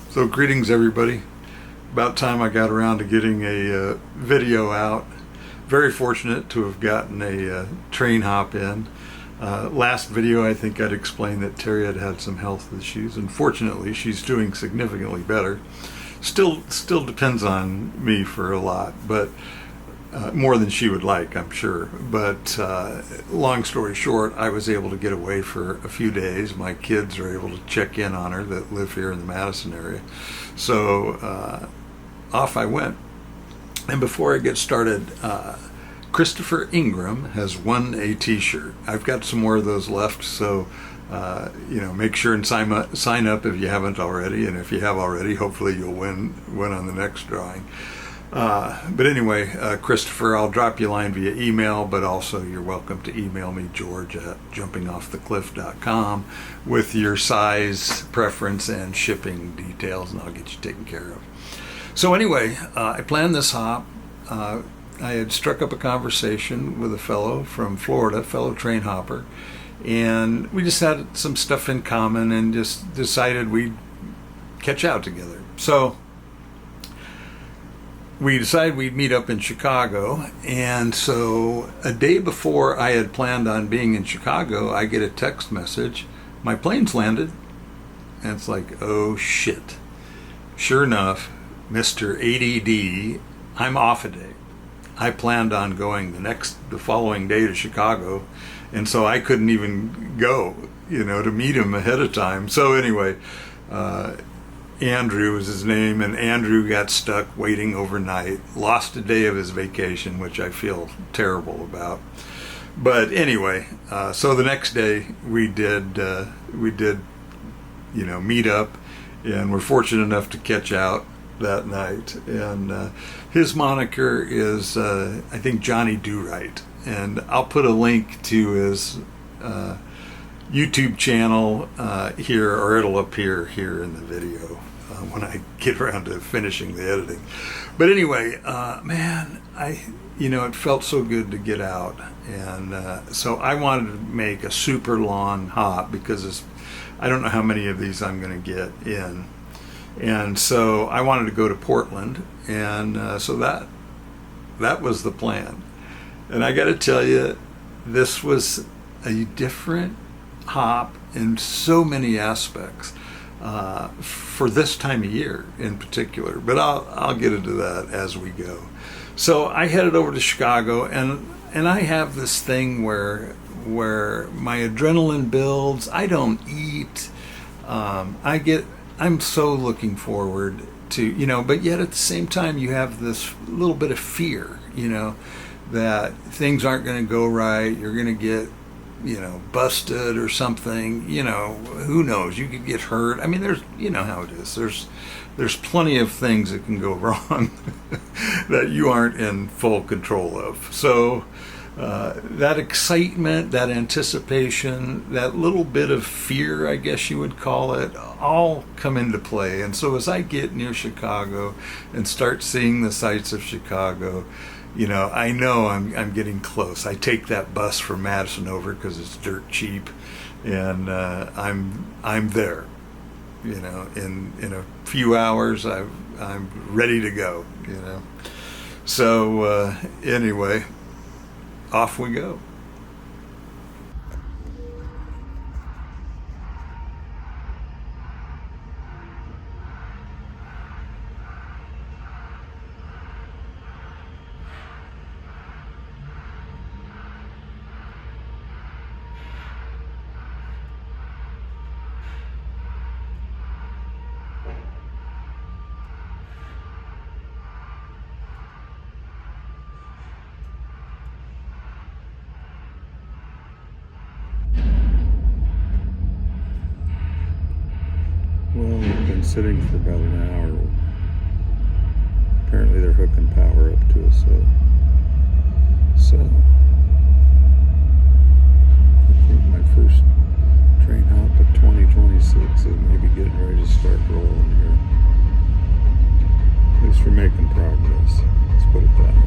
So greetings everybody. About time I got around to getting a video out. Very fortunate to have gotten a train hop in. Last video I think I'd explained that Terry had some health issues, and fortunately she's doing significantly better. Still depends on me for a lot, but more than she would like, I'm sure. But long story short, I was able to get away for a few days. My kids are able to check in on her that live here in the Madison area. So off I went. And before I get started, Christopher Ingram has won a t-shirt. I've got some more of those left, so make sure and sign up if you haven't already, and if you have already, hopefully you'll win on the next drawing. But anyway, Christopher, I'll drop you a line via email, but also you're welcome to email me, George at jumpingoffthecliff.com, with your size preference and shipping details, and I'll get you taken care of. So anyway, I planned this hop. I had struck up a conversation with a fellow from Florida, fellow train hopper, and we just had some stuff in common and just decided we'd catch out together. So we decided we'd meet up in Chicago, and so a day before I had planned on being in Chicago, I get a text message, my plane's landed, and it's like, oh shit. Sure enough, Mr. ADD, I'm off a day. I planned on going the following day to Chicago, and so I couldn't even go, to meet him ahead of time. So anyway, Andrew was his name, and Andrew got stuck waiting overnight, lost a day of his vacation, which I feel terrible about. But anyway, so the next day we did meet up, and we're fortunate enough to catch out that night. And his moniker is I think Johnny Do Right, and I'll put a link to his YouTube channel here, or it'll appear here in the video when I get around to finishing the editing. But anyway, man, it felt so good to get out, and so I wanted to make a super long hop because I don't know how many of these I'm going to get in, and so I wanted to go to Portland, and so that was the plan. And I got to tell you, this was a different hop in so many aspects for this time of year in particular, but I'll get into that as we go. So I headed over to Chicago, and I have this thing where my adrenaline builds. I don't eat. I'm so looking forward to, but yet at the same time you have this little bit of fear, that things aren't going to go right. You're going to get busted or something, who knows, you could get hurt. I mean, there's, how it is. There's plenty of things that can go wrong that you aren't in full control of. So that excitement, that anticipation, that little bit of fear, I guess you would call it, all come into play. And so as I get near Chicago and start seeing the sights of Chicago, I know I'm getting close. I take that bus from Madison over because it's dirt cheap, and I'm there. In a few hours, I'm ready to go. So anyway, off we go. Well, we've been sitting for about an hour. Apparently they're hooking power up to us, so I think my first train hop at 2026 is maybe getting ready to start rolling here. At least we're making progress. Let's put it that way.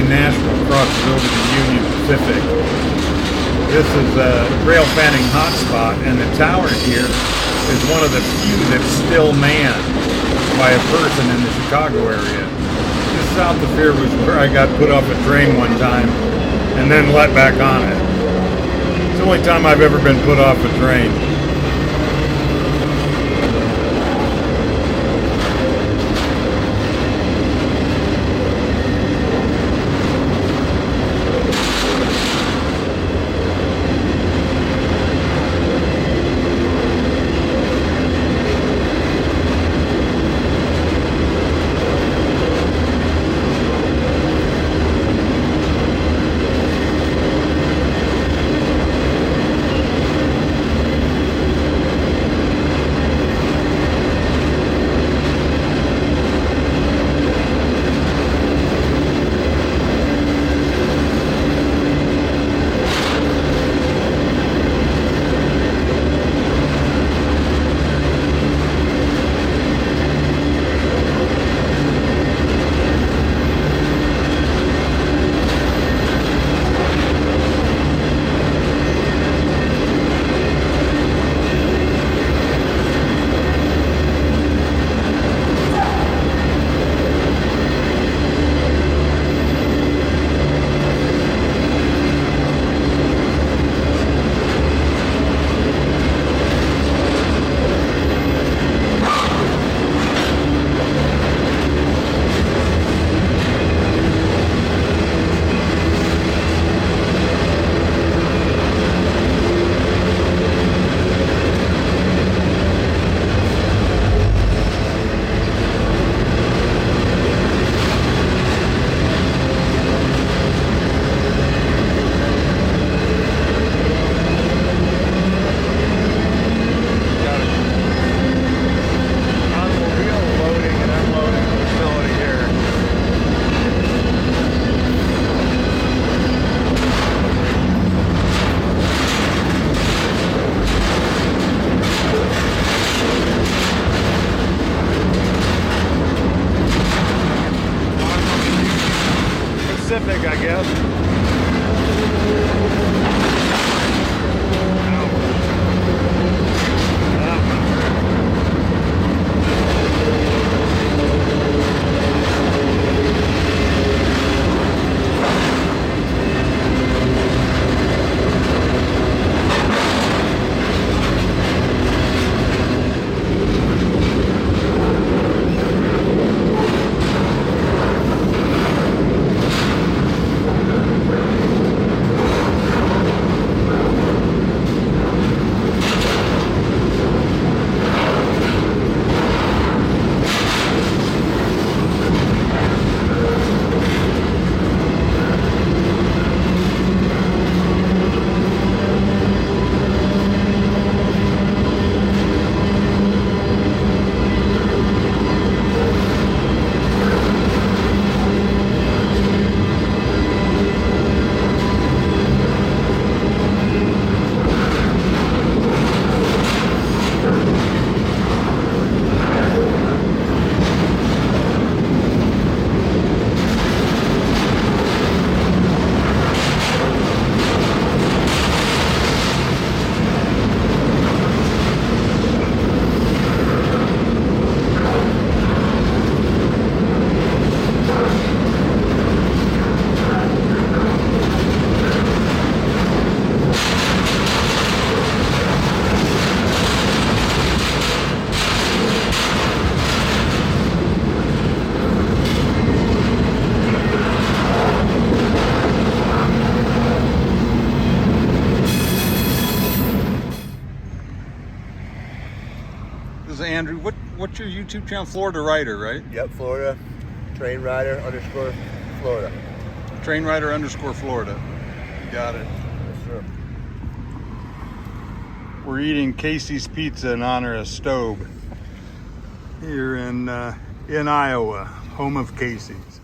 in Nashville crosses over the Union Pacific. This is a rail fanning hotspot, and the tower here is one of the few that's still manned by a person in the Chicago area. Just south of here was where I got put off a train one time and then let back on it. It's the only time I've ever been put off a train. Pacific, I guess. This is Andrew. What's your YouTube channel? Florida Rider, right? Yep, Florida. Train Rider _ Florida. Train Rider _ Florida. You got it. Yes, sir. We're eating Casey's Pizza in honor of Stobe here in Iowa, home of Casey's.